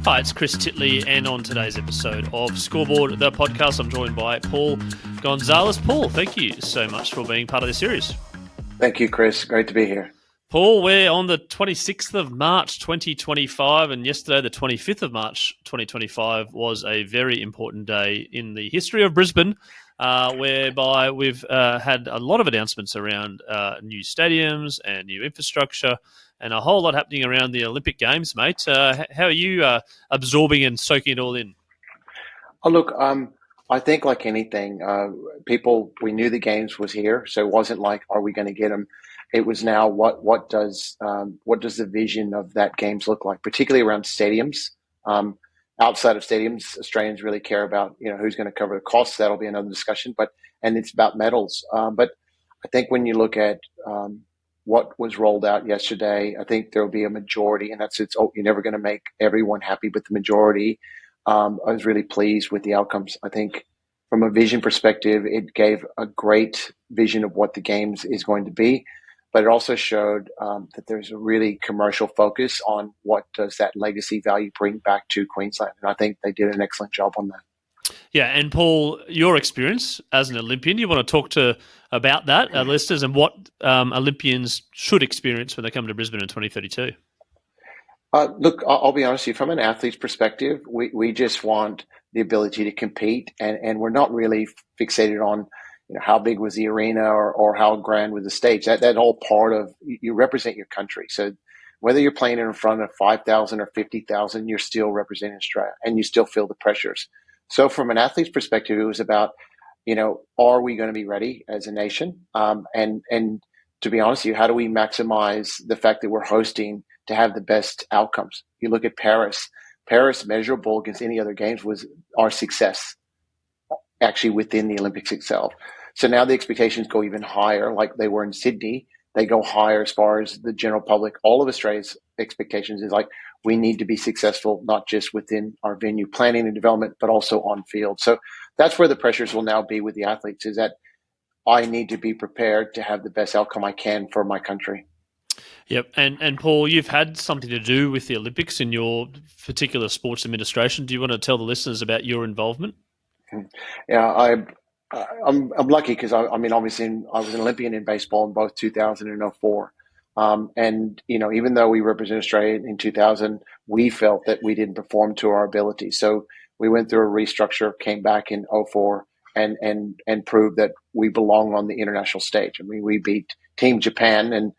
Hi, it's Chris Titley, and on today's episode of Scoreboard, the podcast, I'm joined by Paul Gonzalez. Paul, thank you so much for being part of this series. Thank you, Chris. Great to be here. Paul, we're on the 26th of March 2025, and yesterday, the 25th of March 2025, was a very important day in the history of Brisbane, whereby we've had a lot of announcements around new stadiums and new infrastructure and a whole lot happening around the Olympic Games, mate. How are you absorbing and soaking it all in? Oh, look, I think like anything, we knew the Games was here, so it wasn't like, are we going to get them? It was now what does the vision of that Games look like, particularly around stadiums. Outside of stadiums, Australians really care about who's going to cover the costs. That'll be another discussion, and it's about medals. But I think when you look at what was rolled out yesterday, I think there will be a majority, and you're never going to make everyone happy, but the majority. I was really pleased with the outcomes. I think from a vision perspective, it gave a great vision of what the Games is going to be, but it also showed that there's a really commercial focus on what does that legacy value bring back to Queensland. And I think they did an excellent job on that. Yeah, and Paul, your experience as an Olympian, you want to talk about that, our listeners, and what Olympians should experience when they come to Brisbane in 2032? Look, I'll be honest with you, from an athlete's perspective, we just want the ability to compete, and we're not really fixated on how big was the arena or how grand was the stage. That all part of, you represent your country. So whether you're playing in front of 5,000 or 50,000, you're still representing Australia, and you still feel the pressures. So from an athlete's perspective, it was about, are we going to be ready as a nation? And to be honest with you, how do we maximize the fact that we're hosting to have the best outcomes? You look at Paris. Paris, measurable against any other games, was our success actually within the Olympics itself. So now the expectations go even higher, like they were in Sydney. They go higher as far as the general public. All of Australia's expectations is like, we need to be successful, not just within our venue planning and development, but also on field. So that's where the pressures will now be with the athletes, is that I need to be prepared to have the best outcome I can for my country. Yep. And Paul, you've had something to do with the Olympics in your particular sports administration. Do you want to tell the listeners about your involvement? Yeah, I'm lucky because obviously I was an Olympian in baseball in both 2000 and 2004. And even though we represent Australia in 2000, we felt that we didn't perform to our ability. So we went through a restructure, came back in 2004, and proved that we belong on the international stage. I mean, we beat Team Japan, and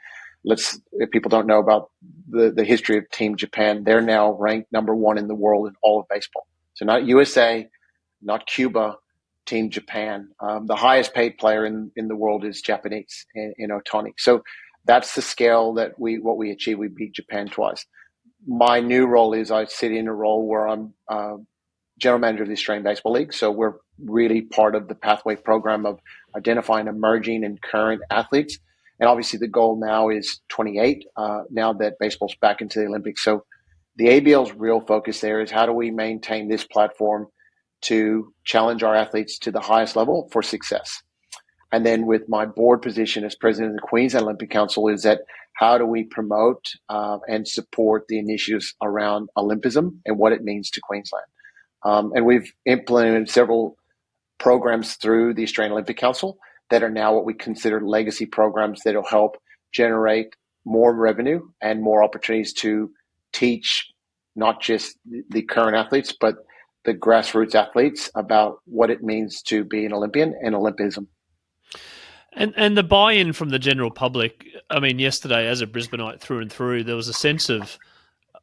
if people don't know about the history of Team Japan, they're now ranked number one in the world in all of baseball. So not USA, not Cuba, Team Japan. The highest paid player in the world is Japanese in Otani. So that's the scale that what we achieved. We beat Japan twice. My new role is I sit in a role where I'm general manager of the Australian Baseball League. So we're really part of the pathway program of identifying emerging and current athletes. And obviously the goal now is 28, now that baseball's back into the Olympics. So the ABL's real focus there is how do we maintain this platform to challenge our athletes to the highest level for success. And then with my board position as president of the Queensland Olympic Council is that how do we promote and support the initiatives around Olympism and what it means to Queensland. And we've implemented several programs through the Australian Olympic Council that are now what we consider legacy programs that will help generate more revenue and more opportunities to teach not just the current athletes, but the grassroots athletes about what it means to be an Olympian and Olympism. And the buy-in from the general public, I mean, yesterday as a Brisbaneite through and through, there was a sense of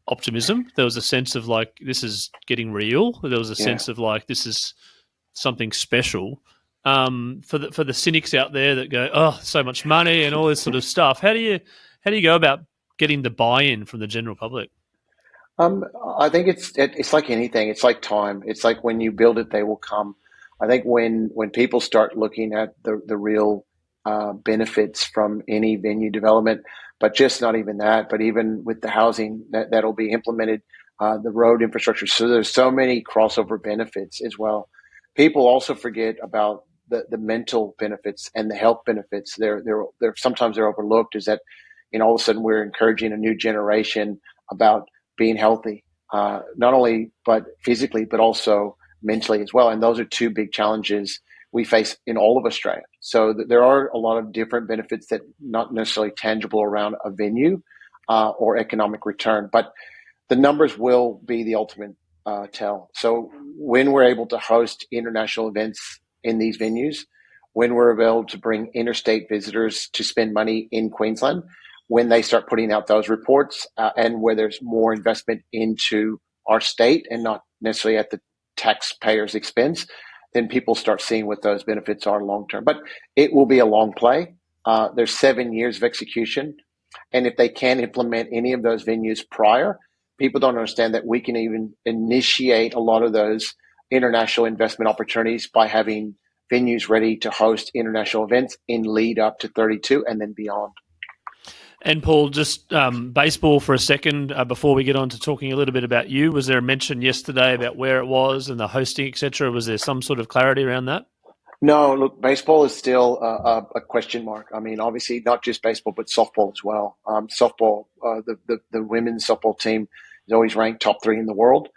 optimism. There was a sense of like, this is getting real. There was a sense of like, this is something special. For the cynics out there that go, oh, so much money and all this sort of stuff. How do you go about getting the buy-in from the general public? I think it's like anything. It's like time. It's like when you build it, they will come. I think when people start looking at the real benefits from any venue development, but just not even that, but even with the housing that'll be implemented, the road infrastructure. So there's so many crossover benefits as well. People also forget about the mental benefits and the health benefits. They're sometimes they're overlooked. Is that all of a sudden we're encouraging a new generation about being healthy, not only but physically, but also mentally as well. And those are two big challenges we face in all of Australia. So there are a lot of different benefits that not necessarily tangible around a venue or economic return, but the numbers will be the ultimate tell. So when we're able to host international events in these venues, when we're able to bring interstate visitors to spend money in Queensland, when they start putting out those reports and where there's more investment into our state and not necessarily at the taxpayer's expense, then people start seeing what those benefits are long term. But it will be a long play. There's 7 years of execution. And if they can implement any of those venues prior, people don't understand that we can even initiate a lot of those international investment opportunities by having venues ready to host international events in lead up to 32 and then beyond. And Paul, just baseball for a second before we get on to talking a little bit about you. Was there a mention yesterday about where it was and the hosting, etc.? Was there some sort of clarity around that? No, look, baseball is still a question mark. I mean, obviously not just baseball, but softball as well. Softball, the women's softball team is always ranked top 3 in the world.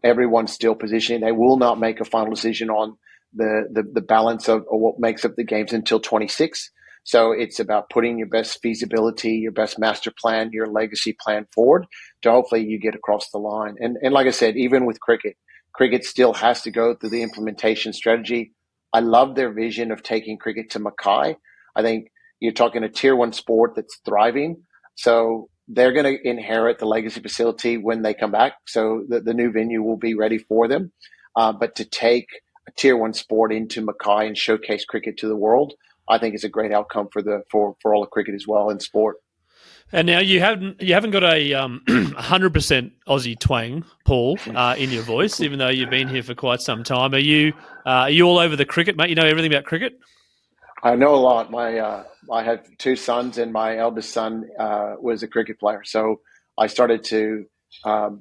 Everyone's still positioning. They will not make a final decision on the balance of what makes up the games until 26. So it's about putting your best feasibility, your best master plan, your legacy plan forward to hopefully you get across the line. And like I said, even with cricket still has to go through the implementation strategy. I love their vision of taking cricket to Mackay. I think you're talking a tier 1 sport that's thriving. So they're going to inherit the legacy facility when they come back. So the new venue will be ready for them. But to take a tier 1 sport into Mackay and showcase cricket to the world, I think is a great outcome for all of cricket as well in sport. And now you haven't got a 100% Aussie twang, Paul, in your voice, even though you've been here for quite some time. Are you all over the cricket, mate? You know everything about cricket? I know a lot. I have 2 sons, and my eldest son was a cricket player. So I started to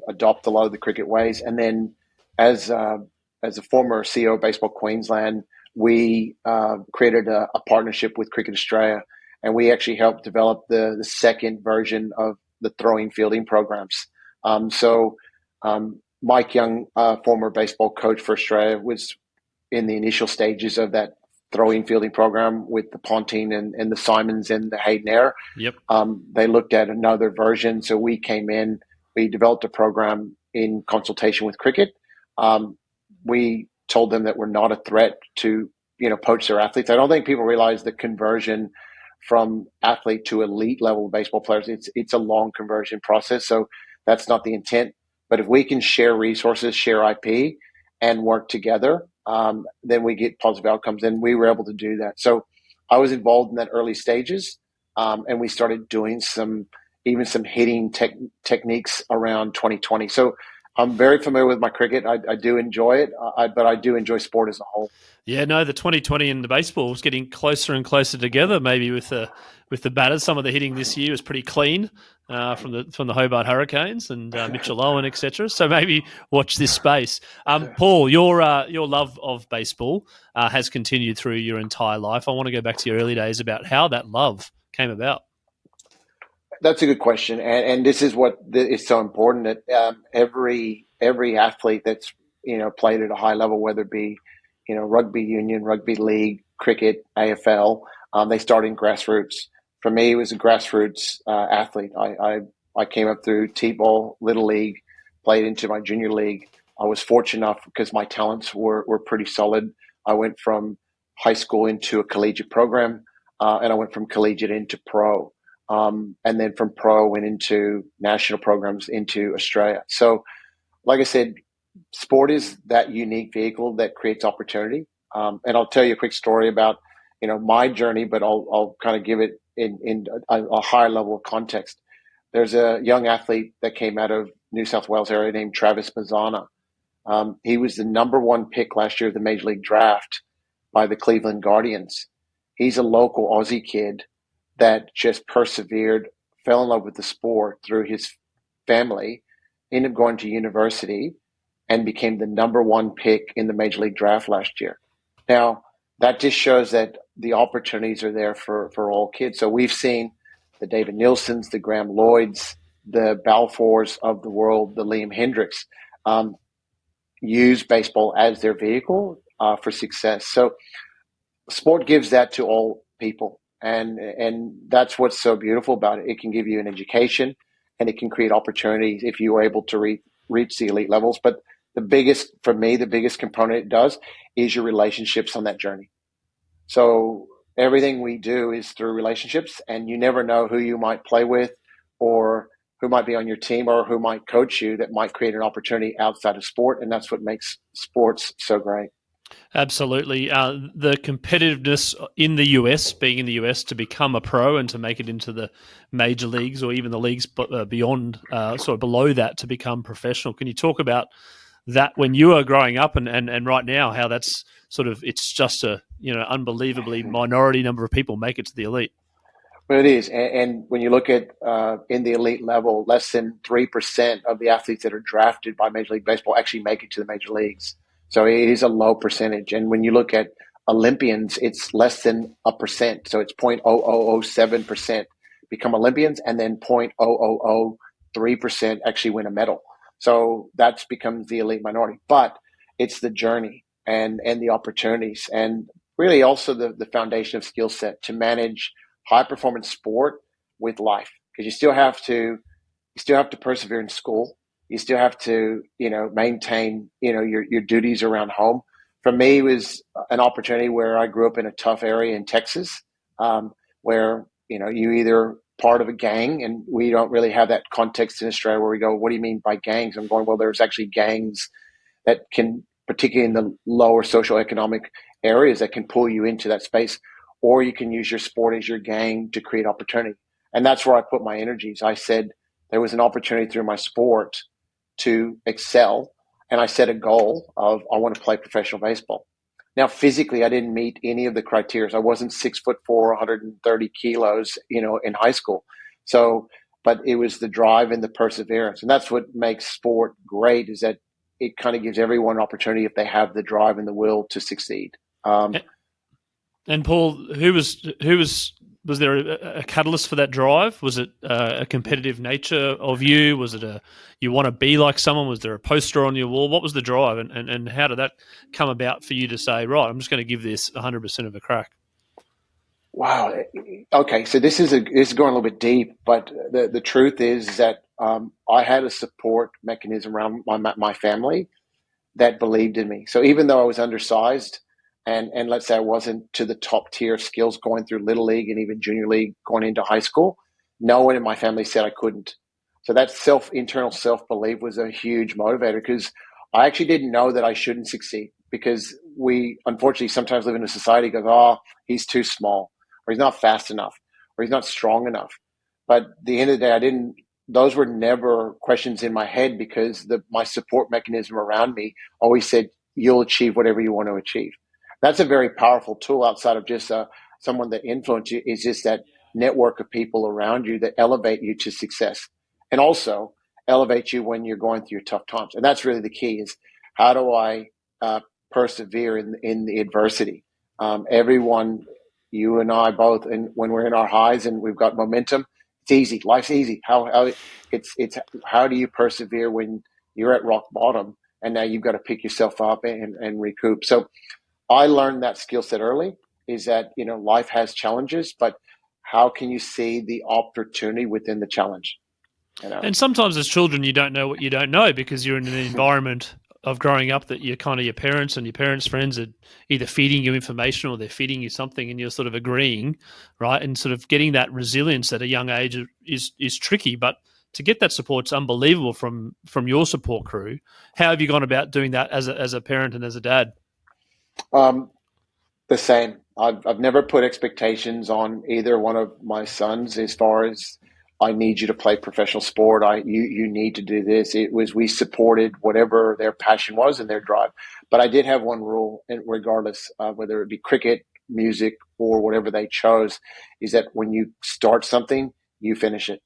adopt a lot of the cricket ways. And then as a former CEO of Baseball Queensland, we created a partnership with Cricket Australia, and we actually helped develop the second version of the throwing fielding programs. Mike Young, former baseball coach for Australia, was in the initial stages of that throwing fielding program with the Pontine and the Simons and the Hayden Air. Yep. They looked at another version. So we came in, we developed a program in consultation with cricket. We told them that we're not a threat to, poach their athletes. I don't think people realize the conversion from athlete to elite level baseball players. It's a long conversion process. So that's not the intent. But if we can share resources, share IP, and work together, then we get positive outcomes. And we were able to do that. So I was involved in that early stages, and we started doing some hitting techniques around 2020. So I'm very familiar with my cricket. I do enjoy it, but I do enjoy sport as a whole. Yeah, no, the 2020 and the baseball is getting closer and closer together. Maybe with the batters, some of the hitting this year was pretty clean from the Hobart Hurricanes and Mitchell Owen, etc. So maybe watch this space. Paul, your love of baseball has continued through your entire life. I want to go back to your early days about how that love came about. That's a good question, and this is what is so important that every athlete that's played at a high level, whether it be rugby union, rugby league, cricket, AFL, they start in grassroots. For me, it was a grassroots athlete. I came up through T-ball, little league, played into my junior league. I was fortunate enough because my talents were pretty solid. I went from high school into a collegiate program, and I went from collegiate into pro. And then from pro went into national programs into Australia. So like I said, sport is that unique vehicle that creates opportunity. And I'll tell you a quick story about, my journey, but I'll kind of give it in a higher level of context. There's a young athlete that came out of New South Wales area named Travis Mazzana. He was the number 1 pick last year of the Major League Draft by the Cleveland Guardians. He's a local Aussie kid that just persevered, fell in love with the sport through his family, ended up going to university, and became the number 1 pick in the Major League Draft last year. Now, that just shows that the opportunities are there for all kids. So we've seen the David Nielsen's, the Graham Lloyds, the Balfours of the world, the Liam Hendricks, use baseball as their vehicle for success. So sport gives that to all people, and that's what's so beautiful about it. It can give you an education, and it can create opportunities if you are able to reach the elite levels. But the biggest, for me, the biggest component it does is your relationships on that journey. So everything we do is through relationships, and you never know who you might play with or who might be on your team or who might coach you that might create an opportunity outside of sport. And that's what makes sports so great. Absolutely. The competitiveness in the US, being in the US, to become a pro and to make it into the major leagues or even the leagues beyond, sort of below that, to become professional. Can you talk about that when you were growing up and right now, how that's sort of, it's just a, unbelievably minority number of people make it to the elite? Well, it is. And when you look at in the elite level, less than 3% of the athletes that are drafted by Major League Baseball actually make it to the major leagues. So it is a low percentage. And when you look at Olympians, it's less than 1%. So it's 0.0007% become Olympians, and then 0.0003% actually win a medal. So that becomes the elite minority. But it's the journey and the opportunities, and really also the foundation of skill set to manage high performance sport with life, because you still have to persevere in school. You still have to, maintain, your duties around home. For me, it was an opportunity where I grew up in a tough area in Texas, where, you either part of a gang, and we don't really have that context in Australia where we go, what do you mean by gangs? I'm going, well, there's actually gangs that can, particularly in the lower socioeconomic areas, that can pull you into that space, or you can use your sport as your gang to create opportunity. And that's where I put my energies. I said there was an opportunity through my sport to excel, and I set a goal of, I want to play professional baseball. Now, physically, I didn't meet any of the criteria. I wasn't 6'4", 130 kilos, in high school. So, but it was the drive and the perseverance. And that's what makes sport great, is that it kind of gives everyone an opportunity if they have the drive and the will to succeed. And Paul, who was there a catalyst for that drive? Was it a competitive nature of you? Was it you want to be like someone? Was there a poster on your wall? What was the drive, and how did that come about for you to say, right, I'm just going to give this 100% of a crack? Wow. Okay, so this is going a little bit deep, but the truth is that I had a support mechanism around my family that believed in me. So even though I was undersized, and let's say I wasn't to the top tier of skills going through Little League and even Junior League going into high school, no one in my family said I couldn't. So that internal self-belief was a huge motivator, because I actually didn't know that I shouldn't succeed, because we unfortunately sometimes live in a society that goes, oh, he's too small, or he's not fast enough, or he's not strong enough. But at the end of the day, those were never questions in my head, because my support mechanism around me always said, you'll achieve whatever you want to achieve. That's a very powerful tool outside of just someone that influences you, is just that network of people around you that elevate you to success, and also elevate you when you're going through tough times. And that's really the key, is how do I persevere in the adversity? Everyone, you and I both, and when we're in our highs and we've got momentum, it's easy. Life's easy. It's how do you persevere when you're at rock bottom and now you've got to pick yourself up and recoup? So I learned that skill set early, is that, life has challenges, but how can you see the opportunity within the challenge? And sometimes as children, you don't know what you don't know, because you're in an environment of growing up that you're kind of, your parents and your parents' friends are either feeding you information or they're feeding you something, and you're sort of agreeing, right? And sort of getting that resilience at a young age is tricky, but to get that support's unbelievable from your support crew. How have you gone about doing that as a parent and as a dad? The same. I've never put expectations on either one of my sons as far as, I need you to play professional sport. You need to do this. It was, we supported whatever their passion was and their drive. But I did have one rule, and regardless whether it be cricket, music, or whatever they chose, is that when you start something, you finish it.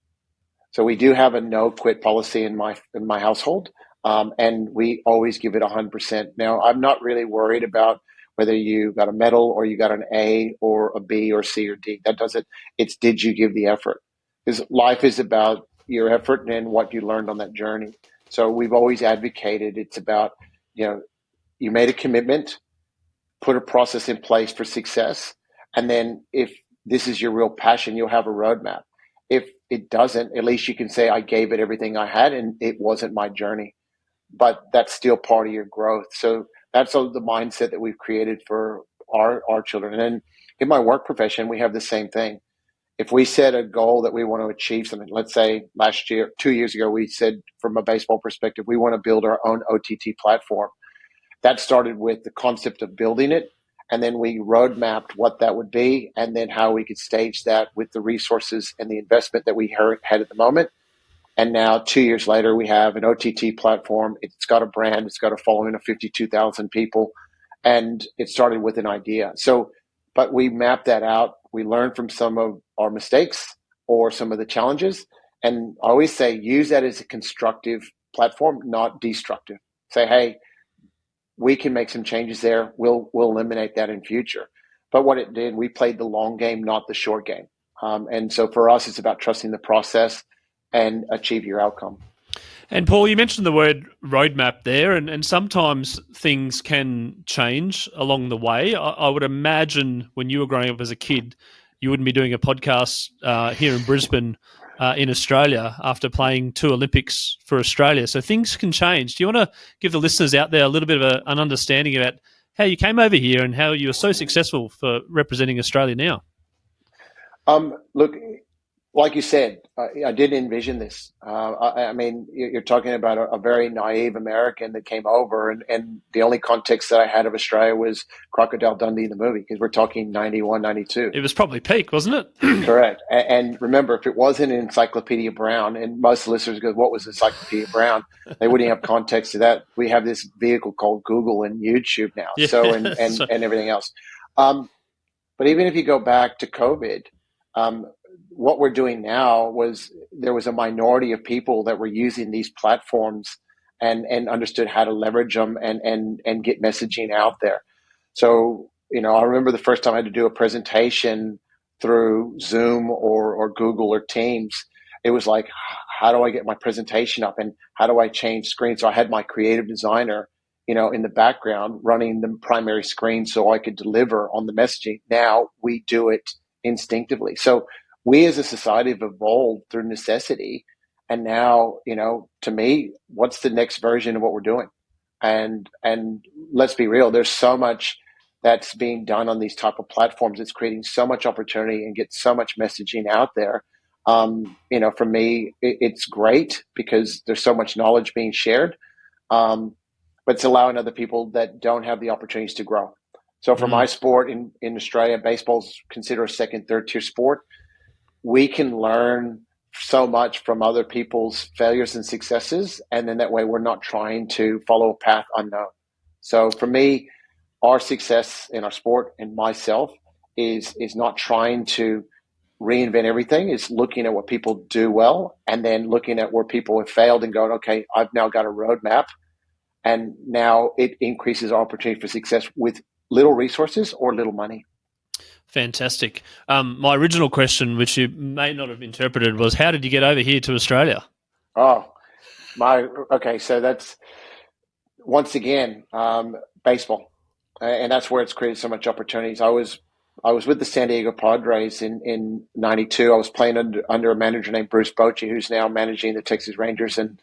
So we do have a no quit policy in my household, and we always give it 100%. Now, I'm not really worried about whether you got a medal or you got an A or a B or C or D. That doesn't. It's, did you give the effort? Because life is about, your effort and what you learned on that journey. So we've always advocated it's about, you made a commitment, put a process in place for success, and then if this is your real passion, you'll have a roadmap. If it doesn't, at least you can say, I gave it everything I had and it wasn't my journey. But that's still part of your growth. So that's the mindset that we've created for our children. And then in my work profession, we have the same thing. If we set a goal that we want to achieve something, let's say last year, 2 years ago, we said from a baseball perspective, we want to build our own OTT platform. That started with the concept of building it. And then we roadmapped what that would be and then how we could stage that with the resources and the investment that we had at the moment. And now 2 years later, we have an OTT platform. It's got a brand. It's got a following of 52,000 people. And it started with an idea. So, but we mapped that out. We learned from some of our mistakes or some of the challenges. And I always say, use that as a constructive platform, not destructive. Say, hey, we can make some changes there. We'll eliminate that in future. But what it did, we played the long game, not the short game. And so for us, it's about trusting the process and achieve your outcome. And Paul, you mentioned the word roadmap there, and sometimes things can change along the way. I would imagine when you were growing up as a kid, you wouldn't be doing a podcast here in Brisbane in Australia after playing 2 Olympics for Australia. So things can change. Do you want to give the listeners out there a little bit of an understanding about how you came over here and how you were so successful for representing Australia now? Look, like you said, I didn't envision this. I mean, you're talking about a very naive American that came over, and the only context that I had of Australia was Crocodile Dundee, the movie, because we're talking 91, 92. It was probably peak, wasn't it? Correct. And remember, if it wasn't Encyclopedia Brown, and most listeners go, what was Encyclopedia Brown? They wouldn't have context to that. We have this vehicle called Google and YouTube now, Yeah. so and everything else. But even if you go back to COVID, what we're doing now was there was a minority of people that were using these platforms and understood how to leverage them and get messaging out there. So, I remember the first time I had to do a presentation through Zoom or Google or Teams. It was like, how do I get my presentation up and how do I change screens? So I had my creative designer, in the background running the primary screen so I could deliver on the messaging. Now we do it instinctively. So we as a society have evolved through necessity. And now, to me, what's the next version of what we're doing? And let's be real, there's so much that's being done on these type of platforms. It's creating so much opportunity and gets so much messaging out there. For me, it's great because there's so much knowledge being shared. But it's allowing other people that don't have the opportunities to grow. So for my sport in Australia, baseball's considered a second, third tier sport. We can learn so much from other people's failures and successes. And then that way we're not trying to follow a path unknown. So for me, our success in our sport and myself is not trying to reinvent everything. It's looking at what people do well and then looking at where people have failed and going, okay, I've now got a roadmap. And now it increases our opportunity for success with little resources or little money. Fantastic. My original question, which you may not have interpreted, was how did you get over here to Australia? Okay. So that's once again baseball, and that's where it's created so much opportunities. I was with the San Diego Padres in '92. I was playing under a manager named Bruce Bochy, who's now managing the Texas Rangers, and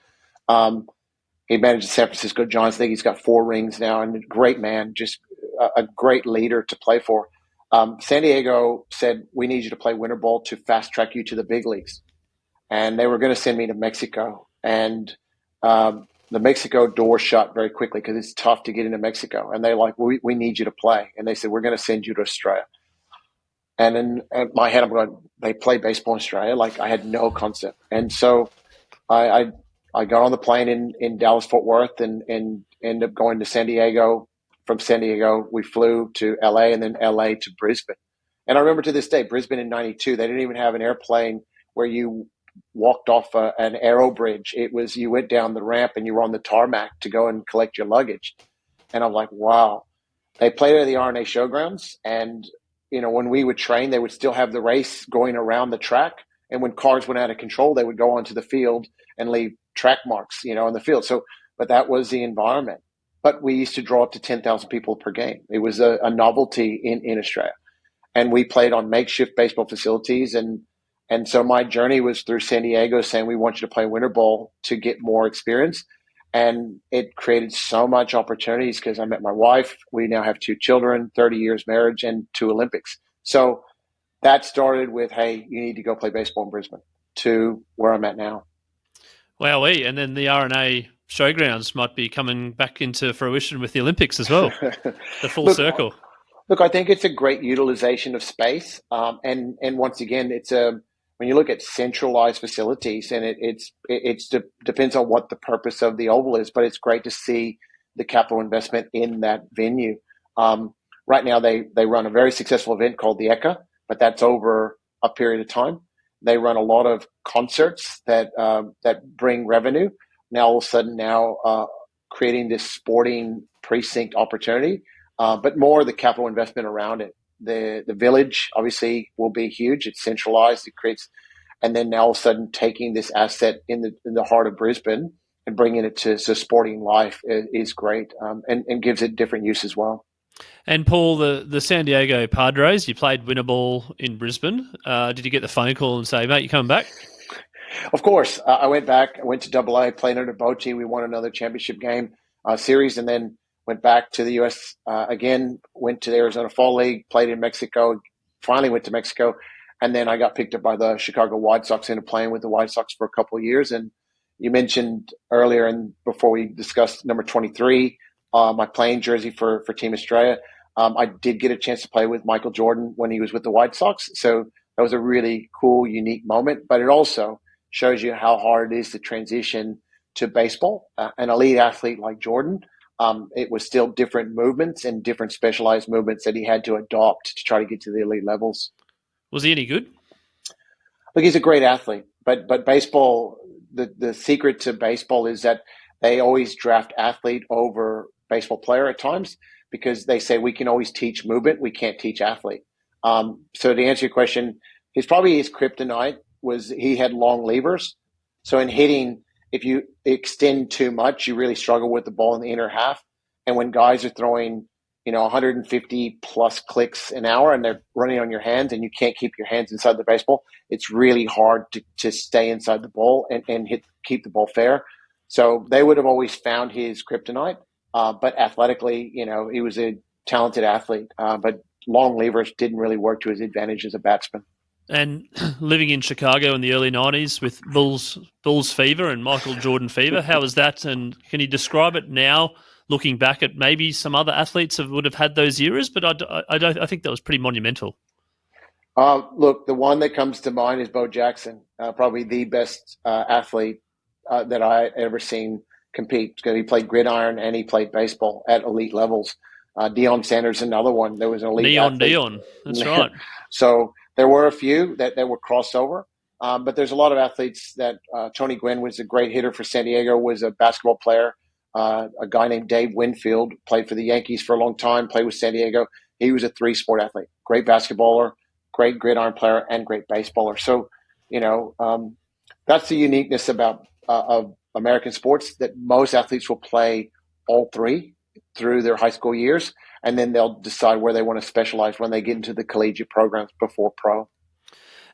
he managed the San Francisco Giants. I think he's got 4 rings now, and a great man, just a great leader to play for. San Diego said, we need you to play winter ball to fast track you to the big leagues. And they were going to send me to Mexico. And the Mexico door shut very quickly because it's tough to get into Mexico. And they're like, we need you to play. And they said, we're going to send you to Australia. And in my head, I'm going, they play baseball in Australia? Like I had no concept. And so I got on the plane in Dallas, Fort Worth and ended up going to San Diego. From San Diego, we flew to LA and then LA to Brisbane. And I remember to this day, Brisbane in '92, they didn't even have an airplane where you walked off an aero bridge. It was, you went down the ramp and you were on the tarmac to go and collect your luggage. And I'm like, wow. They played at the RNA Showgrounds. And, when we would train, they would still have the race going around the track. And when cars went out of control, they would go onto the field and leave track marks, on the field. So, but that was the environment. But we used to draw up to 10,000 people per game. It was a novelty in Australia. And we played on makeshift baseball facilities. And so my journey was through San Diego saying, we want you to play winter ball to get more experience. And it created so much opportunities because I met my wife. We now have 2 children, 30 years marriage, and 2 Olympics. So that started with, hey, you need to go play baseball in Brisbane, to where I'm at now. Wowee. And then the RNA showgrounds might be coming back into fruition with the Olympics as well. The full circle. Look, I think it's a great utilization of space. And once again, when you look at centralized facilities, and it depends on what the purpose of the oval is, but it's great to see the capital investment in that venue. Right now, they run a very successful event called the ECA, but that's over a period of time. They run a lot of concerts that bring revenue. Now, all of a sudden, creating this sporting precinct opportunity, but more the capital investment around it. The village obviously will be huge. It's centralized. It creates, and then now all of a sudden taking this asset in the heart of Brisbane and bringing it to sporting life is great, and gives it different use as well. And Paul, the San Diego Padres, you played winter ball in Brisbane. Did you get the phone call and say, mate, you coming back? Of course. I went back. I went to AA, played under Bochy. We won another championship game series, and then went back to the U.S. Again, went to the Arizona Fall League, played in Mexico, finally went to Mexico, and then I got picked up by the Chicago White Sox, ended up playing with the White Sox for a couple of years. And you mentioned earlier, and before we discussed number 23, my playing jersey for Team Australia. I did get a chance to play with Michael Jordan when he was with the White Sox. So that was a really cool, unique moment. But it also shows you how hard it is to transition to baseball. An elite athlete like Jordan, it was still different movements and different specialized movements that he had to adopt to try to get to the elite levels. Was he any good? Look, he's a great athlete. But baseball, the secret to baseball is that they always draft athlete over baseball player at times, because they say we can always teach movement, we can't teach athlete. So to answer your question, his kryptonite was he had long levers. So in hitting, if you extend too much, you really struggle with the ball in the inner half. And when guys are throwing, 150 plus clicks an hour and they're running on your hands and you can't keep your hands inside the baseball, it's really hard to stay inside the ball and keep the ball fair. So they would have always found his kryptonite. But athletically, he was a talented athlete, but long levers didn't really work to his advantage as a batsman. And living in Chicago in the early 90s with Bulls fever and Michael Jordan fever, how was that? And can you describe it now, looking back at maybe some other athletes would have had those eras, but I think that was pretty monumental. Look, the one that comes to mind is Bo Jackson, probably the best athlete that I ever seen compete, because he played gridiron and he played baseball at elite levels. Deion Sanders, another one. There was an elite athlete. Deion. That's right. So there were a few that were crossover, but there's a lot of athletes that Tony Gwynn was a great hitter for San Diego, was a basketball player. A guy named Dave Winfield played for the Yankees for a long time, played with San Diego. He was a 3-sport athlete, great basketballer, great gridiron player, and great baseballer. So, that's the uniqueness about of American sports, that most athletes will play all three through their high school years, and then they'll decide where they want to specialize when they get into the collegiate programs before pro.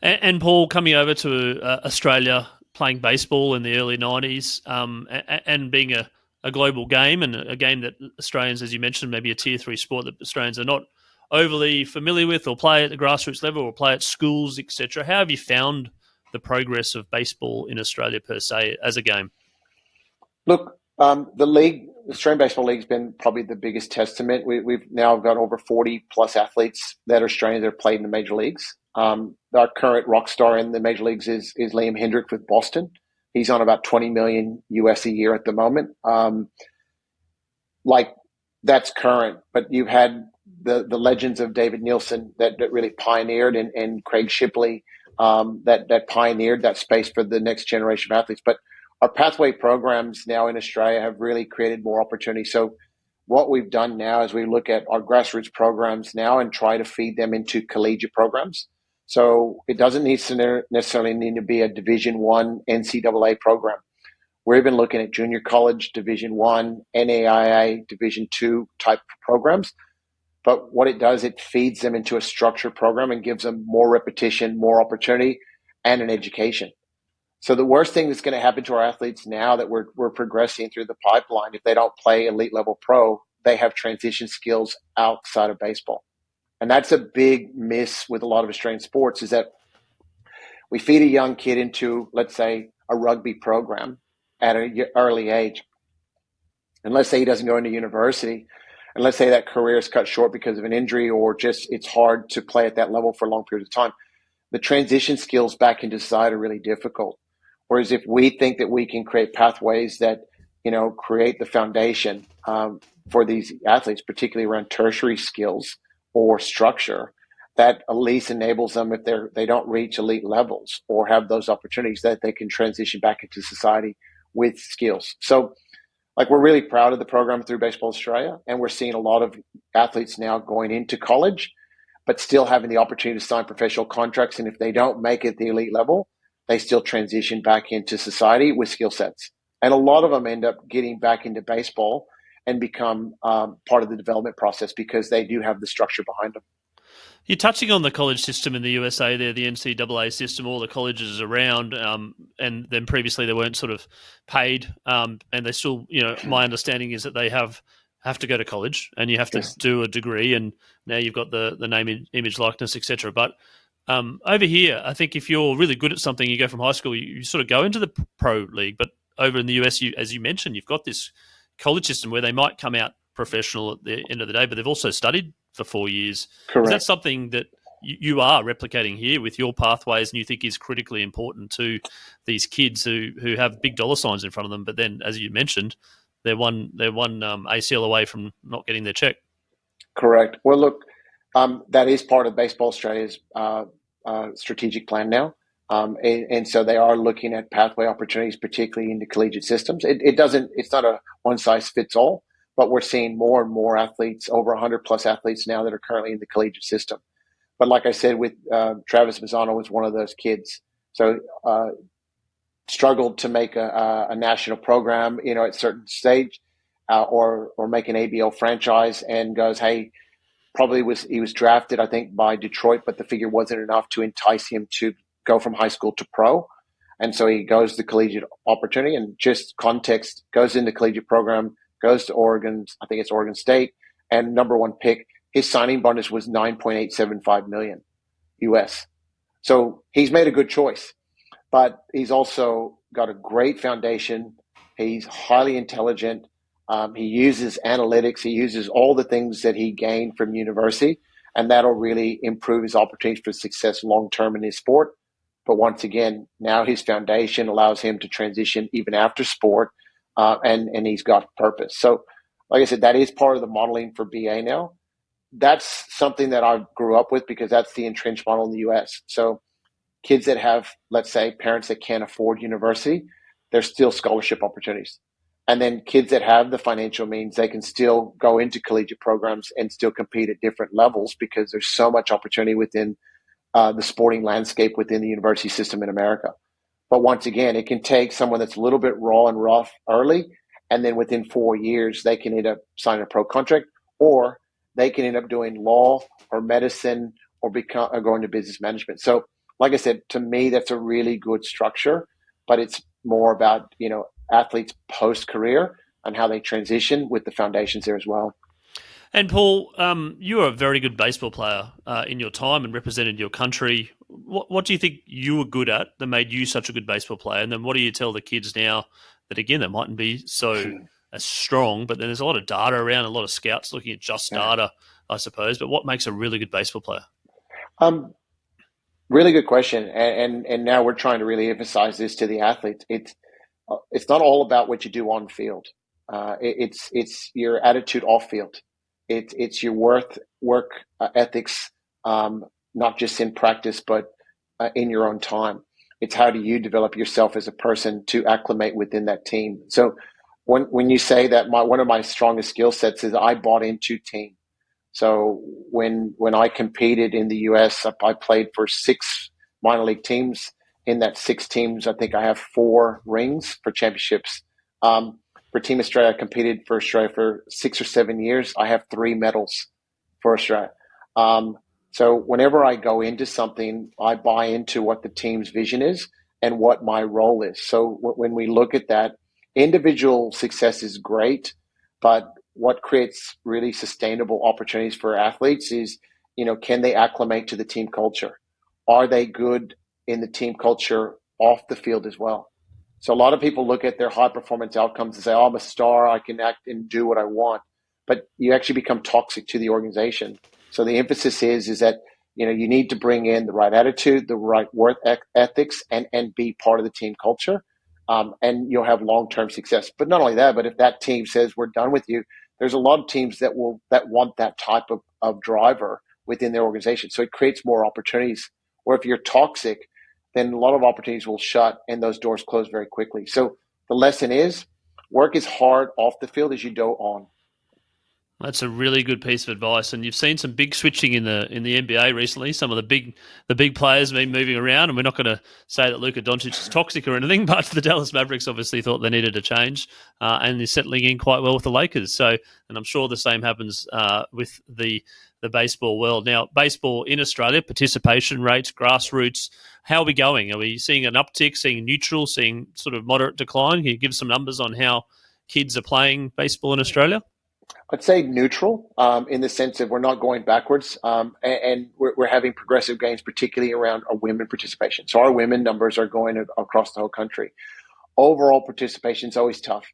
And Paul, coming over to Australia, playing baseball in the early 90s, and being a global game, and a game that Australians, as you mentioned, maybe a tier 3 sport that Australians are not overly familiar with, or play at the grassroots level, or play at schools, etc. How have you found the progress of baseball in Australia per se as a game? Look, the Australian Baseball League has been probably the biggest testament. We've now got over 40 plus athletes that are Australian that have played in the major leagues. Our current rock star in the major leagues is Liam Hendrick with Boston. He's on about $20 million US a year at the moment. That's current, but you've had the legends of David Nielsen that really pioneered, and Craig Shipley that pioneered that space for the next generation of athletes. But our pathway programs now in Australia have really created more opportunity. So what we've done now is we look at our grassroots programs now and try to feed them into collegiate programs. So it doesn't necessarily need to be a Division One NCAA program. We're even looking at junior college, Division One, NAIA, Division Two type programs. But what it does, it feeds them into a structured program and gives them more repetition, more opportunity, and an education. So the worst thing that's going to happen to our athletes now that we're progressing through the pipeline, if they don't play elite level pro, they have transition skills outside of baseball. And that's a big miss with a lot of Australian sports, is that we feed a young kid into, let's say, a rugby program at an early age. And let's say he doesn't go into university, and let's say that career is cut short because of an injury, or just it's hard to play at that level for a long period of time. The transition skills back into society are really difficult. Whereas if we think that we can create pathways that, create the foundation for these athletes, particularly around tertiary skills or structure, that at least enables them, if they don't reach elite levels or have those opportunities, that they can transition back into society with skills. So, we're really proud of the program through Baseball Australia, and we're seeing a lot of athletes now going into college, but still having the opportunity to sign professional contracts. And if they don't make it the elite level, they still transition back into society with skill sets. And a lot of them end up getting back into baseball and become part of the development process because they do have the structure behind them. You're touching on the college system in the USA there, the NCAA system, all the colleges around, and then previously they weren't sort of paid, and they still, my understanding is that they have to go to college and you have to do a degree, and now you've got the name, image, likeness, etc. But over here, I think if you're really good at something, you go from high school, you sort of go into the pro league. But over in the US, as you mentioned, you've got this college system where they might come out professional at the end of the day, but they've also studied for 4 years. Correct. Is that something that you are replicating here with your pathways, and you think is critically important to these kids who have big dollar signs in front of them, but then, as you mentioned, they're one ACL away from not getting their check? Correct. Well, look, that is part of Baseball Australia's strategic plan now. And so they are looking at pathway opportunities, particularly in the collegiate systems. It's not a one size fits all, but we're seeing more and more athletes, over 100 plus athletes now that are currently in the collegiate system. But like I said, with Travis Mazzano was one of those kids. So struggled to make a national program, at a certain stage, or make an ABL franchise, and goes, hey, he was drafted, I think, by Detroit, but the figure wasn't enough to entice him to go from high school to pro. And so he goes the collegiate opportunity, and just context, goes into collegiate program, goes to Oregon, I think it's Oregon State, and number one pick. His signing bonus was $9.875 million US. So he's made a good choice, but he's also got a great foundation. He's highly intelligent. He uses analytics. He uses all the things that he gained from university, and that'll really improve his opportunities for success long-term in his sport. But once again, now his foundation allows him to transition even after sport, and he's got purpose. So, like I said, that is part of the modeling for BA now. That's something that I grew up with because that's the entrenched model in the US. So kids that have, let's say, parents that can't afford university, there's still scholarship opportunities. And then kids that have the financial means, they can still go into collegiate programs and still compete at different levels because there's so much opportunity within the sporting landscape within the university system in America. But once again, it can take someone that's a little bit raw and rough early, and then within 4 years, they can end up signing a pro contract, or they can end up doing law or medicine or going to business management. So, like I said, to me, that's a really good structure, but it's more about, athletes post-career and how they transition with the foundations there as well. And Paul, you were a very good baseball player in your time and represented your country. What do you think you were good at that made you such a good baseball player? And then what do you tell the kids now that, again, they mightn't be so as strong, but then there's a lot of data around, a lot of scouts looking at just data, I suppose. But what makes a really good baseball player? Really good question. And now we're trying to really emphasize this to the athletes. It's not all about what you do on field. It's your attitude off field. It's your work ethics, not just in practice, but in your own time. It's how do you develop yourself as a person to acclimate within that team. So when you say that one of my strongest skill sets is I bought into team. So when I competed in the US, I played for 6 minor league teams. In that 6 teams, I think I have 4 rings for championships. For Team Australia, I competed for Australia for 6 or 7 years. I have 3 medals for Australia. Um, so whenever I go into something, I buy into what the team's vision is and what my role is. So when we look at that, individual success is great, but what creates really sustainable opportunities for athletes is, can they acclimate to the team culture? Are they good in the team culture off the field as well? So a lot of people look at their high performance outcomes and say, "Oh, I'm a star. I can act and do what I want." But you actually become toxic to the organization. So the emphasis is that you need to bring in the right attitude, the right work ethics, and be part of the team culture, and you'll have long term success. But not only that, but if that team says we're done with you, there's a lot of teams that want that type of driver within their organization. So it creates more opportunities. Or if you're toxic, then a lot of opportunities will shut and those doors close very quickly. So the lesson is work as hard off the field as you do on. That's a really good piece of advice, and you've seen some big switching in the NBA recently. Some of the big players have been moving around, and we're not going to say that Luka Doncic is toxic or anything, but the Dallas Mavericks obviously thought they needed a change, and they're settling in quite well with the Lakers. So, and I'm sure the same happens with the baseball world. Now, baseball in Australia, participation rates, grassroots, how are we going? Are we seeing an uptick, seeing neutral, seeing sort of moderate decline? Can you give some numbers on how kids are playing baseball in Australia? I'd say neutral in the sense of we're not going backwards, and we're having progressive gains, particularly around our women participation. So our women numbers are going across the whole country. Overall participation is always tough.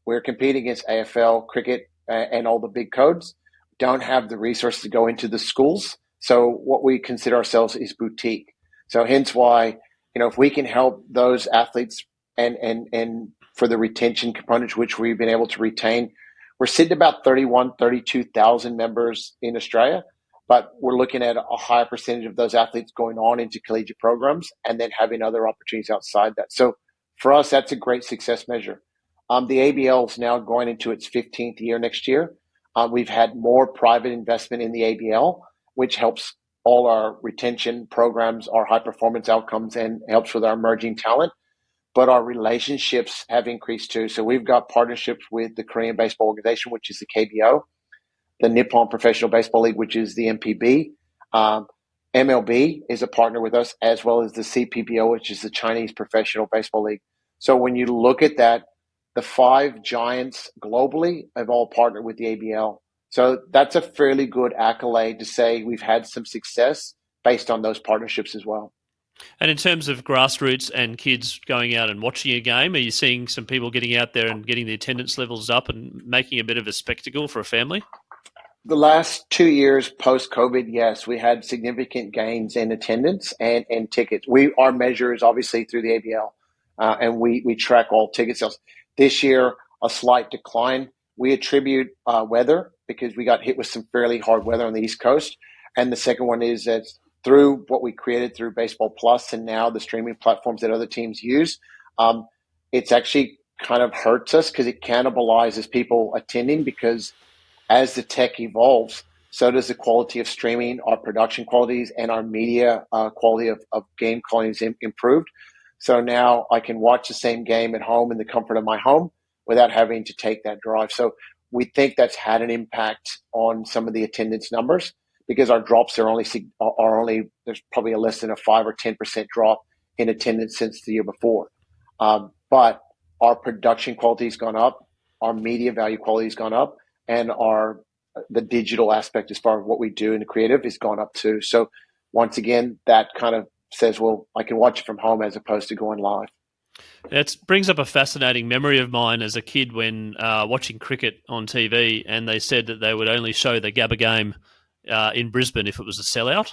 We're competing against AFL, cricket, and all the big codes. Don't have the resources to go into the schools. So what we consider ourselves is boutique. So hence why, if we can help those athletes and for the retention component, which we've been able to retain, we're sitting about 32,000 members in Australia, but we're looking at a higher percentage of those athletes going on into collegiate programs and then having other opportunities outside that. So for us, that's a great success measure. The ABL is now going into its 15th year next year. We've had more private investment in the ABL, which helps all our retention programs, our high performance outcomes, and helps with our emerging talent. But our relationships have increased too. So we've got partnerships with the Korean Baseball Organization, which is the KBO, the Nippon Professional Baseball League, which is the MPB. MLB is a partner with us, as well as the CPBO, which is the Chinese Professional Baseball League. So when you look at that, the 5 giants globally have all partnered with the ABL. So that's a fairly good accolade to say we've had some success based on those partnerships as well. And in terms of grassroots and kids going out and watching a game, are you seeing some people getting out there and getting the attendance levels up and making a bit of a spectacle for a family? The last 2 years post-COVID, yes, we had significant gains in attendance and tickets. Our measure is obviously through the ABL, and we track all ticket sales. This year, a slight decline. We attribute weather because we got hit with some fairly hard weather on the East Coast. And the second one is that through what we created through Baseball Plus and now the streaming platforms that other teams use, it's actually kind of hurts us because it cannibalizes people attending, because as the tech evolves, so does the quality of streaming, our production qualities, and our media quality of game qualities improved. So now I can watch the same game at home in the comfort of my home without having to take that drive. So we think that's had an impact on some of the attendance numbers, because our drops are only there's probably a less than a 5 or 10% drop in attendance since the year before. But our production quality has gone up, our media value quality has gone up, and the digital aspect as far as what we do in the creative has gone up too. So once again, that kind of says, well, I can watch it from home as opposed to going live. It brings up a fascinating memory of mine as a kid when watching cricket on TV, and they said that they would only show the Gabba game in Brisbane if it was a sellout,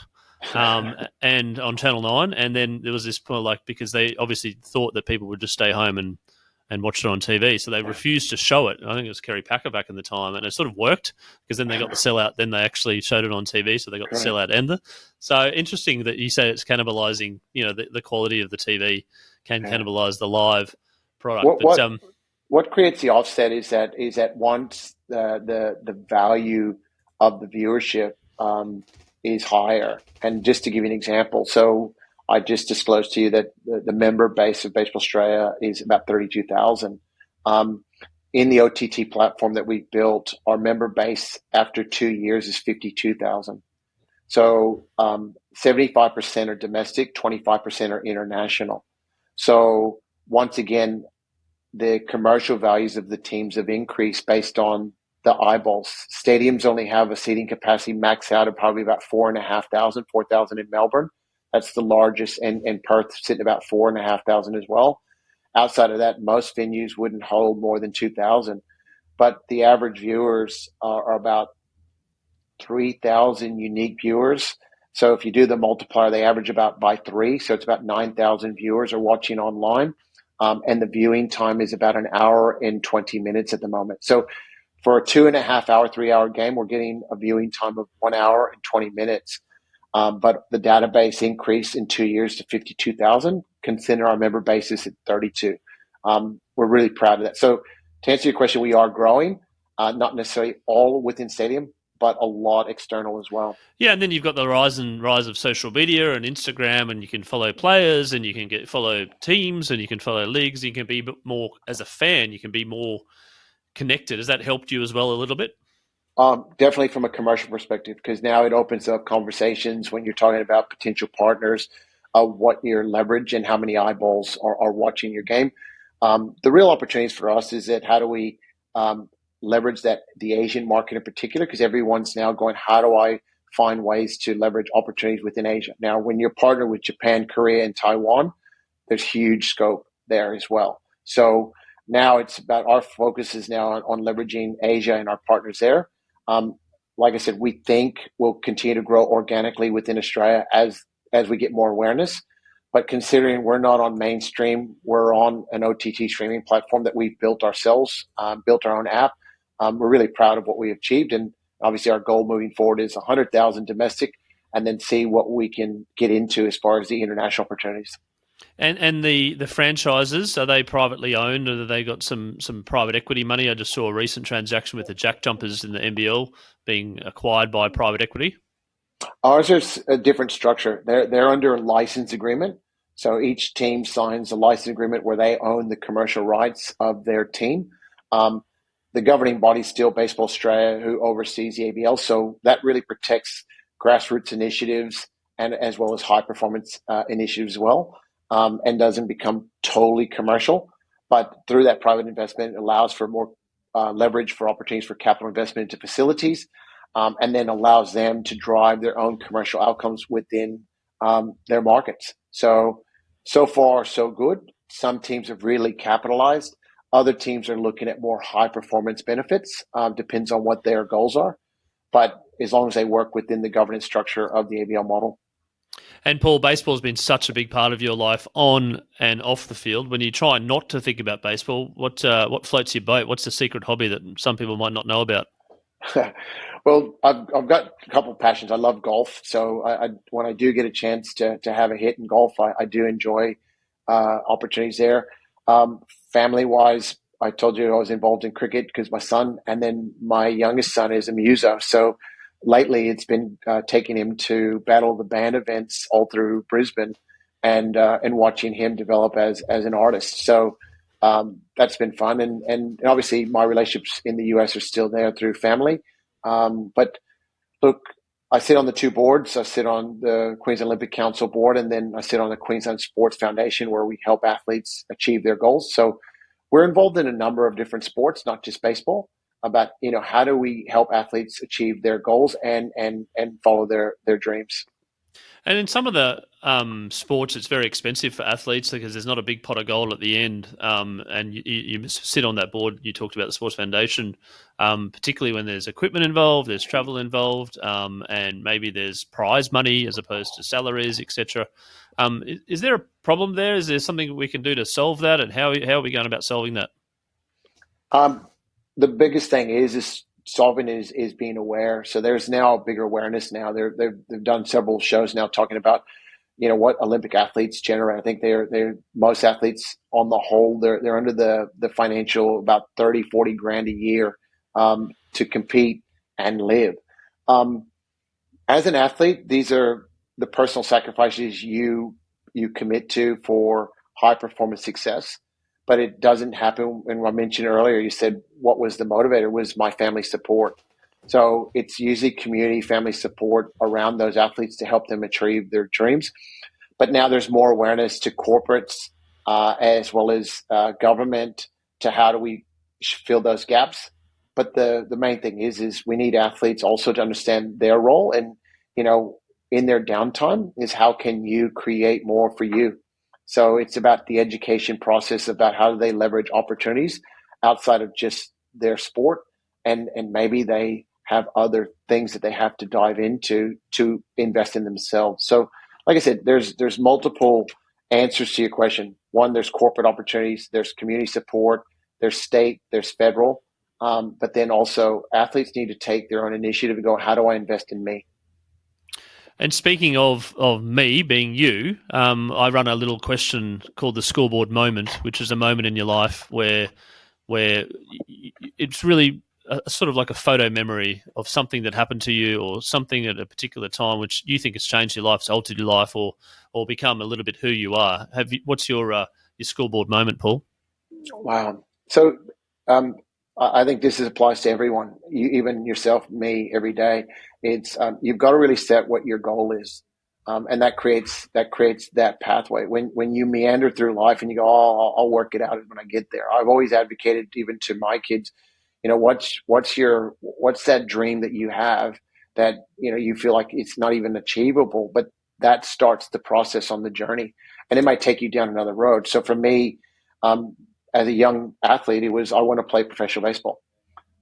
and on Channel 9. And then there was this point, because they obviously thought that people would just stay home and watch it on TV. So they refused to show it. I think it was Kerry Packer back in the time, and it sort of worked because then they got the sellout. Then they actually showed it on TV, so they got the sellout and So interesting that you say it's cannibalizing. The quality of the TV can cannibalize the live product. What creates the offset is that once the value of the viewership is higher. And just to give you an example, so I just disclosed to you that the member base of Baseball Australia is about 32,000. In the OTT platform that we built, our member base after 2 years is 52,000. So 75% are domestic, 25% are international. So once again, the commercial values of the teams have increased based on the eyeballs. Stadiums only have a seating capacity max out of probably about 4,500, 4,000 in Melbourne. That's the largest, and Perth sitting about 4,500 as well. Outside of that, most venues wouldn't hold more than 2,000. But the average viewers are about 3,000 unique viewers. So if you do the multiplier, they average about by 3. So it's about 9,000 viewers are watching online. And the viewing time is about an hour and 20 minutes at the moment. So for a 2.5 hour, 3 hour game, we're getting a viewing time of 1 hour and 20 minutes. But the database increased in 2 years to 52,000. Consider our member base is at 32. We're really proud of that. So to answer your question, we are growing, not necessarily all within stadium, but a lot external as well. Yeah, and then you've got the rise of social media and Instagram, and you can follow players, and you can follow teams, and you can follow leagues. You can be more, as a fan, you can be more connected. Has that helped you as well a little bit? Definitely from a commercial perspective, because now it opens up conversations when you're talking about potential partners of what your leverage and how many eyeballs are watching your game. The real opportunities for us is that how do we leverage that the Asian market in particular, because everyone's now going, how do I find ways to leverage opportunities within Asia? Now, when you're partnered with Japan, Korea, and Taiwan, there's huge scope there as well. So now it's about our focus is now on leveraging Asia and our partners there. Like I said, we think we'll continue to grow organically within Australia as we get more awareness. But considering we're not on mainstream, we're on an OTT streaming platform that we've built ourselves, built our own app. We're really proud of what we achieved. And obviously our goal moving forward is 100,000 domestic and then see what we can get into as far as the international opportunities. And the franchises, are they privately owned, or have they got some private equity money? I just saw a recent transaction with the Jack Jumpers in the NBL being acquired by private equity. Ours is a different structure. They're under a license agreement. So each team signs a license agreement where they own the commercial rights of their team. The governing body is still Baseball Australia, who oversees the ABL. So that really protects grassroots initiatives and as well as high performance initiatives as well. And doesn't become totally commercial. But through that private investment, it allows for more leverage for opportunities for capital investment into facilities, and then allows them to drive their own commercial outcomes within their markets. So far, so good. Some teams have really capitalized. Other teams are looking at more high performance benefits, depends on what their goals are. But as long as they work within the governance structure of the ABL model. And Paul, baseball has been such a big part of your life on and off the field. When you try not to think about baseball, what floats your boat? What's the secret hobby that some people might not know about? Well, I've got a couple of passions. I love golf, so I when I do get a chance to have a hit in golf, I do enjoy opportunities there. Family wise, I told you I was involved in cricket because my son, and then my youngest son is a muso. So lately, it's been taking him to Battle of the Band events all through Brisbane, and watching him develop as an artist. So that's been fun, and obviously my relationships in the US are still there through family. But look, I sit on the two boards. I sit on the Queensland Olympic Council board, and then I sit on the Queensland Sports Foundation, where we help athletes achieve their goals. So we're involved in a number of different sports, not just baseball. About how do we help athletes achieve their goals and follow their dreams. And in some of the sports, it's very expensive for athletes because there's not a big pot of gold at the end. And you sit on that board. You talked about the Sports Foundation, particularly when there's equipment involved, there's travel involved, and maybe there's prize money as opposed to salaries, etc. Is there a problem there? Is there something we can do to solve that? And how are we going about solving that? The biggest thing is solving is being aware. So there's now a bigger awareness now. They've done several shows now talking about, what Olympic athletes generate. I think they're most athletes on the whole, they're under the financial about 30, 40 grand a year to compete and live. As an athlete, these are the personal sacrifices you commit to for high performance success. But it doesn't happen. And I mentioned earlier, you said what was the motivator was my family support. So it's usually community, family support around those athletes to help them achieve their dreams. But now there's more awareness to corporates as well as government to how do we fill those gaps. But the main thing is we need athletes also to understand their role, and in their downtime is how can you create more for you. So it's about the education process about how do they leverage opportunities outside of just their sport, and maybe they have other things that they have to dive into to invest in themselves. So like I said, there's multiple answers to your question. One, there's corporate opportunities, there's community support, there's state, there's federal. But then also athletes need to take their own initiative and go, how do I invest in me? And speaking of me being you, I run a little question called the Scoreboard moment, which is a moment in your life where it's really sort of like a photo memory of something that happened to you or something at a particular time which you think has changed your life, has altered your life, or become a little bit who you are. What's your Scoreboard moment, Paul? Wow. So I think this applies to everyone, even yourself, me, every day. It's you've got to really set what your goal is, and that creates that pathway. When you meander through life and you go, oh, I'll work it out when I get there. I've always advocated, even to my kids, what's that dream that you have that you feel like it's not even achievable, but that starts the process on the journey, and it might take you down another road. So for me, as a young athlete, it was I want to play professional baseball.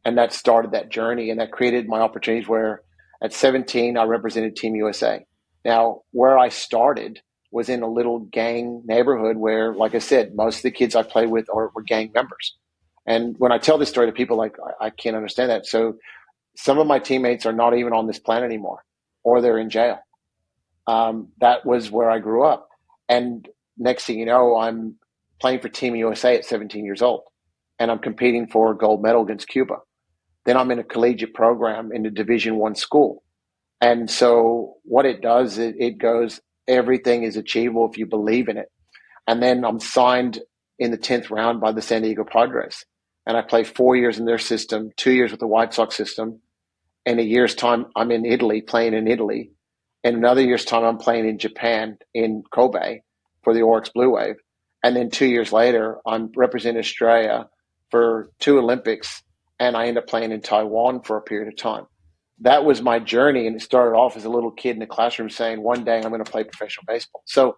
And that started that journey, and that created my opportunities where at 17, I represented Team USA. Now, where I started was in a little gang neighborhood where, like I said, most of the kids I played with were gang members. And when I tell this story to people, like, I can't understand that. So some of my teammates are not even on this planet anymore, or they're in jail. That was where I grew up. And next thing you know, I'm playing for Team USA at 17 years old, and I'm competing for a gold medal against Cuba. Then I'm in a collegiate program in a Division I school. And so what it does, it goes, everything is achievable if you believe in it. And then I'm signed in the 10th round by the San Diego Padres. And I play 4 years in their system, 2 years with the White Sox system. In a year's time, I'm in Italy, playing in Italy. In another year's time, I'm playing in Japan, in Kobe, for the Oryx Blue Wave. And then 2 years later, I'm representing Australia for 2 Olympics, and I end up playing in Taiwan for a period of time. That was my journey, and it started off as a little kid in the classroom saying, one day I'm going to play professional baseball. So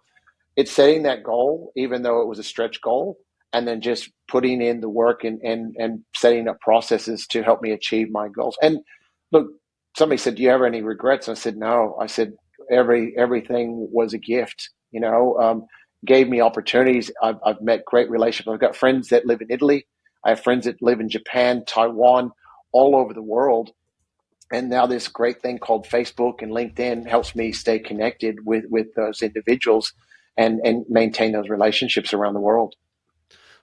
it's setting that goal, even though it was a stretch goal, and then just putting in the work and setting up processes to help me achieve my goals. And look, somebody said, do you have any regrets? And I said, no. I said, everything was a gift, gave me opportunities. I've met great relationships. I've got friends that live in Italy. I have friends that live in Japan, Taiwan, all over the world. And now this great thing called Facebook and LinkedIn helps me stay connected with those individuals and maintain those relationships around the world.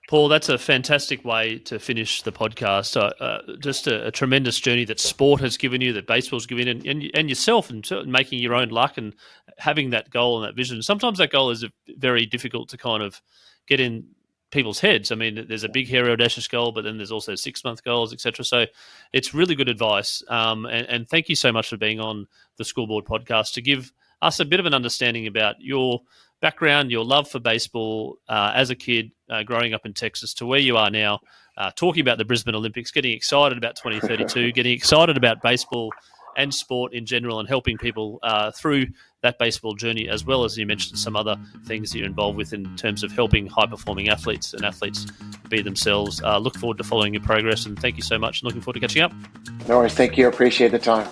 Paul, that's a fantastic way to finish the podcast. Just a tremendous journey that sport has given you, that baseball's given you, and yourself, and making your own luck and having that goal and that vision. Sometimes that goal is very difficult to kind of get in people's heads. I mean, there's a big, hairy, audacious goal, but then there's also 6-month goals, etc. So it's really good advice. And thank you so much for being on the Scoreboard podcast to give us a bit of an understanding about your background, your love for baseball as a kid growing up in Texas to where you are now, talking about the Brisbane Olympics, getting excited about 2032, getting excited about baseball and sport in general, and helping people through that baseball journey, as well as you mentioned some other things that you're involved with in terms of helping high-performing athletes and athletes be themselves. Look forward to following your progress, and thank you so much, and looking forward to catching up. No worries. Thank you. Appreciate the time.